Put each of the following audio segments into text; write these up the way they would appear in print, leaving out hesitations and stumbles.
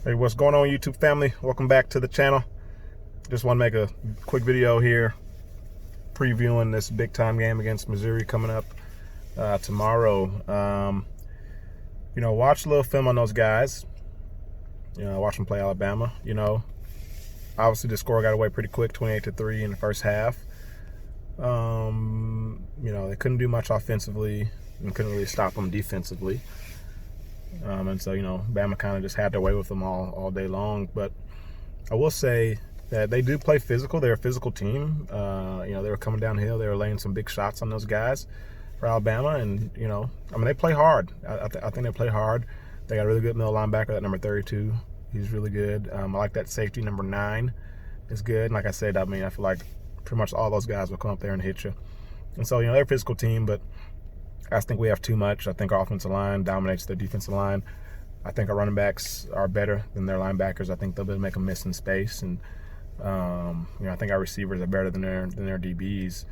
Hey, what's going on, YouTube family? Welcome back to the channel. Just want to make a quick video here previewing this big time game against Missouri coming up tomorrow. Watch a little film on those guys. Watch them play Alabama. Obviously the score got away pretty quick, 28-3 in the first half. They couldn't do much offensively and couldn't really stop them defensively. And so, Bama kind of just had their way with them all day long. But I will say that they do play physical. They're a physical team. They were coming downhill. They were laying some big shots on those guys for Alabama. And, they play hard. I think they play hard. They got a really good middle linebacker, that number 32. He's really good. I like that safety, number 9 is good. And like I said, I feel like pretty much all those guys will come up there and hit you. And so, they're a physical team, but I think we have too much. I think our offensive line dominates their defensive line. I think our running backs are better than their linebackers. I think they'll be able to make them miss in space. And, I think our receivers are better than their DBs.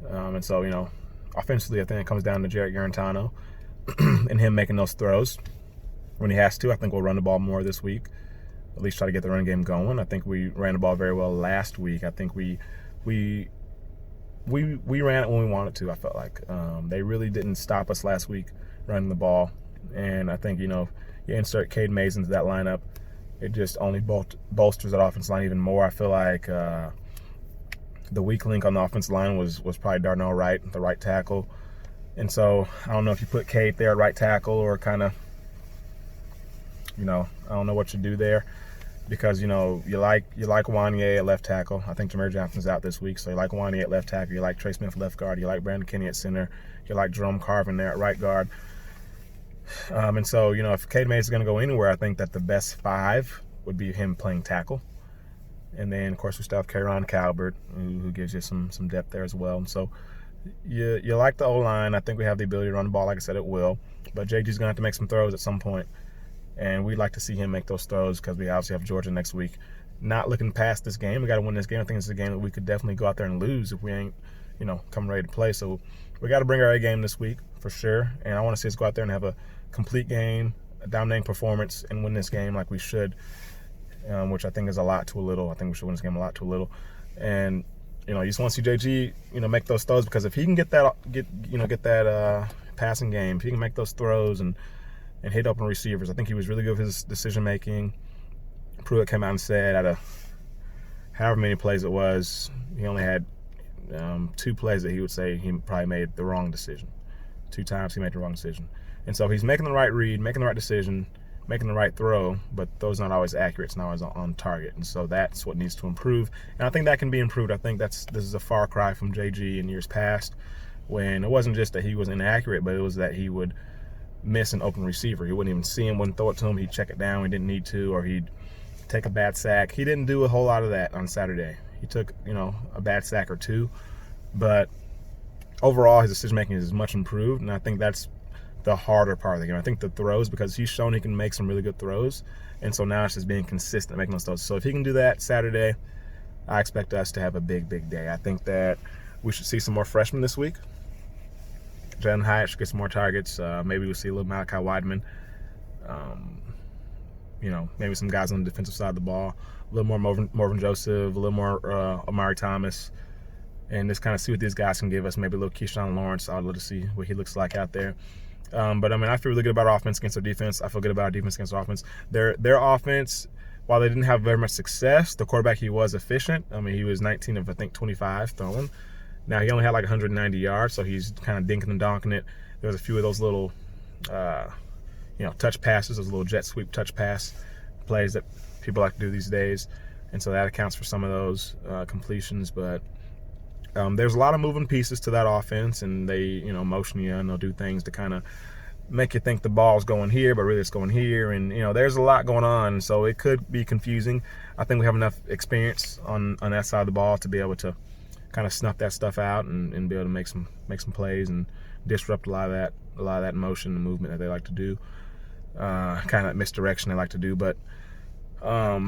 And so, offensively, I think it comes down to Jarrett Garantano and him making those throws when he has to. I think we'll run the ball more this week, at least try to get the run game going. I think we ran the ball very well last week. I think we ran it when we wanted to. I felt like they really didn't stop us last week running the ball. And I think, you insert Cade Mays into that lineup, it just only bolsters that offensive line even more. I feel like the weak link on the offensive line was probably Darnell Wright, the right tackle. And so I don't know if you put Cade there at right tackle or kind of, I don't know what you do there. Because, you like Wanye at left tackle. I think Jameer Johnson's out this week, so you like Wanye at left tackle. You like Trey Smith at left guard. You like Brandon Kenny at center. You like Jerome Carvin there at right guard. And so, if Cade Mays is going to go anywhere, I think that the best 5 would be him playing tackle. And then, of course, we still have Kayron Calvert, who gives you some depth there as well. And so you like the O-line. I think we have the ability to run the ball. Like I said, it will. But JG's going to have to make some throws at some point. And we'd like to see him make those throws because we obviously have Georgia next week. Not looking past this game. We got to win this game. I think it's a game that we could definitely go out there and lose if we ain't, come ready to play. So we got to bring our A game this week for sure. And I want to see us go out there and have a complete game, a dominating performance, and win this game like we should, which I think is a lot to a little. I think we should win this game a lot to a little. And, you just want to see JG, make those throws because if he can get that passing game, if he can make those throws and hit open receivers. I think he was really good with his decision-making. Pruitt came out and said out of however many plays it was, he only had 2 plays that he would say he probably made the wrong decision. 2 times he made the wrong decision. And so he's making the right read, making the right decision, making the right throw, but those not always accurate. It's not always on target. And so that's what needs to improve. And I think that can be improved. I think this is a far cry from JG in years past when it wasn't just that he was inaccurate, but it was that he would miss an open receiver. He wouldn't even see him, wouldn't throw it to him. He'd check it down when he didn't need to, or he'd take a bad sack. He didn't do a whole lot of that on Saturday. He took, a bad sack or 2, but overall his decision making is much improved, and I think that's the harder part of the game. I think the throws, because he's shown he can make some really good throws, and so now it's just being consistent making those throws. So if he can do that Saturday, I expect us to have a big day. I think that we should see some more freshmen this week. Jalen Hyatt should get some more targets. Maybe we'll see a little Malachi Wideman. Maybe some guys on the defensive side of the ball. A little more Morvan Joseph, a little more Amari Thomas. And just kind of see what these guys can give us. Maybe a little Keyshawn Lawrence. I'd love to see what he looks like out there. But, I feel really good about our offense against their defense. I feel good about our defense against our offense. Their offense, while they didn't have very much success, the quarterback, he was efficient. He was 19 of, I think, 25 throwing. Now, he only had like 190 yards, so he's kind of dinking and donking it. There was a few of those little, touch passes, those little jet sweep touch pass plays that people like to do these days. And so that accounts for some of those completions. But there's a lot of moving pieces to that offense, and they, motion you, and they'll do things to kind of make you think the ball's going here, but really it's going here. And, there's a lot going on, so it could be confusing. I think we have enough experience on that side of the ball to be able to kind of snuff that stuff out and be able to make some plays and disrupt a lot of that motion and movement that they like to do, kind of misdirection they like to do. But I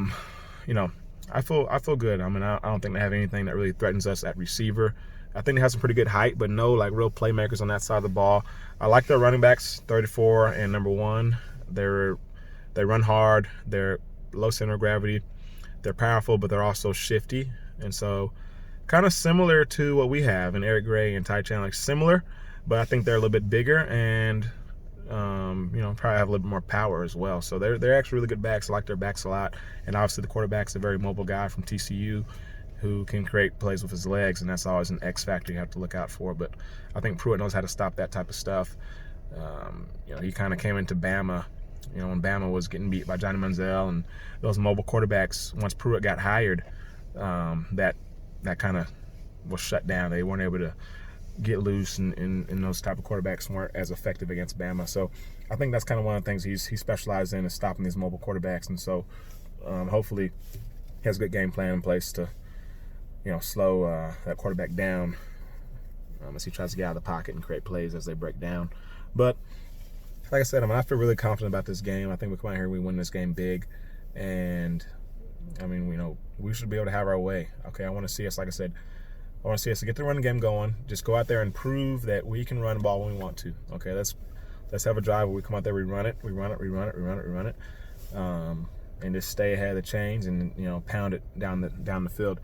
feel good. I don't think they have anything that really threatens us at receiver. I think they have some pretty good height, but no real playmakers on that side of the ball. I like their running backs, 34 and number 1. They run hard. They're low center of gravity. They're powerful, but they're also shifty. And so kind of similar to what we have in Eric Gray and Ty Chandler. Similar, but I think they're a little bit bigger and probably have a little bit more power as well. So they're actually really good backs. I like their backs a lot. And obviously the quarterback's a very mobile guy from TCU who can create plays with his legs, and that's always an X factor you have to look out for. But I think Pruitt knows how to stop that type of stuff. He kind of came into Bama, when Bama was getting beat by Johnny Manziel and those mobile quarterbacks. Once Pruitt got hired, that kind of was shut down. They weren't able to get loose, and those type of quarterbacks weren't as effective against Bama. So I think that's kind of one of the things he specialized in, is stopping these mobile quarterbacks. And so hopefully he has a good game plan in place to slow that quarterback down as he tries to get out of the pocket and create plays as they break down. But like I said, I feel really confident about this game. I think we come out here and we win this game big, and we should be able to have our way. Okay, I want to see us, like I said, I want to see us to get the running game going. Just go out there and prove that we can run the ball when we want to. Okay, let's have a drive where we come out there, we run it, and just stay ahead of the chains and pound it down the field.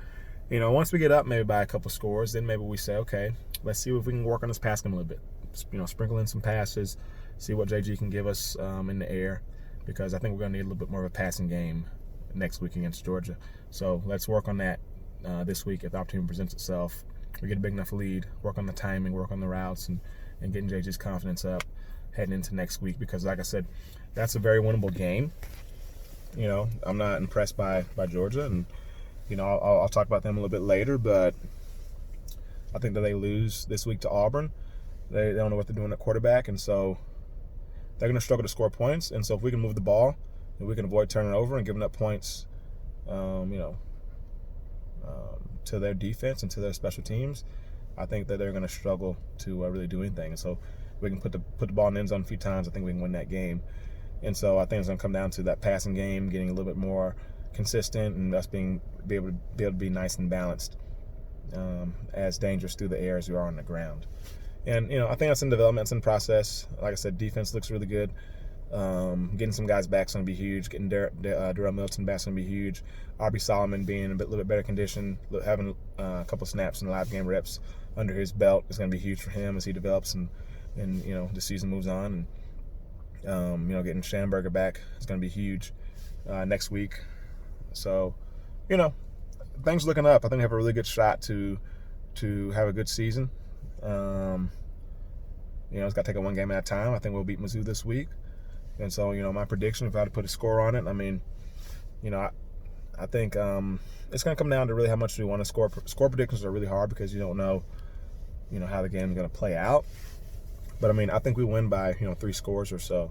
Once we get up maybe by a couple scores, then maybe we say, okay, let's see if we can work on this pass game a little bit. Sprinkle in some passes, see what JG can give us in the air, because I think we're going to need a little bit more of a passing game next week against Georgia. So let's work on that this week if the opportunity presents itself. We get a big enough lead, work on the timing, work on the routes, and getting JG's confidence up heading into next week, because like I said, that's a very winnable game. I'm not impressed by Georgia, and I'll talk about them a little bit later, but I think that they lose this week to Auburn. They don't know what they're doing at quarterback, and so they're going to struggle to score points. And so if we can move the ball and we can avoid turning over and giving up points, to their defense and to their special teams, I think that they're going to struggle to really do anything. And so we can put the ball in the end zone a few times. I think we can win that game. And so I think it's going to come down to that passing game getting a little bit more consistent, and us be able to be nice and balanced, as dangerous through the air as we are on the ground. And I think that's in development, it's in process. Like I said, defense looks really good. Getting some guys back is going to be huge. Getting Darrell Milton back is going to be huge. Aubrey Solomon being in a little bit better condition, having a couple snaps and live game reps under his belt is going to be huge for him as he develops and the season moves on. And getting Schamberger back is going to be huge next week. So things looking up. I think we have a really good shot to have a good season. It's got to take it one game at a time. I think we'll beat Mizzou this week. And so, my prediction, if I had to put a score on it, I think it's going to come down to really how much we want to score. Score predictions are really hard because you don't know, how the game is going to play out. But I think we win by 3 scores or so.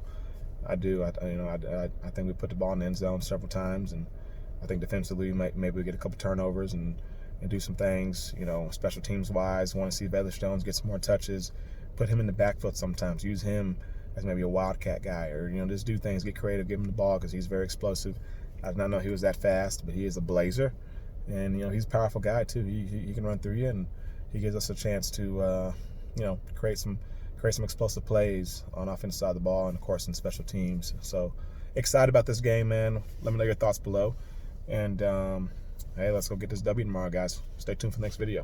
I do. I think we put the ball in the end zone several times, and I think defensively maybe we get a couple turnovers and do some things. Special teams wise, want to see Featherstones get some more touches. Put him in the backfield sometimes. Use him as maybe a wildcat guy, or just do things, get creative, give him the ball because he's very explosive. I did not know he was that fast, but he is a blazer, and he's a powerful guy too. He can run through you, and he gives us a chance to create some explosive plays on offensive side of the ball, and of course in special teams. So excited about this game, man. Let me know your thoughts below, and hey, let's go get this W tomorrow, guys. Stay tuned for the next video.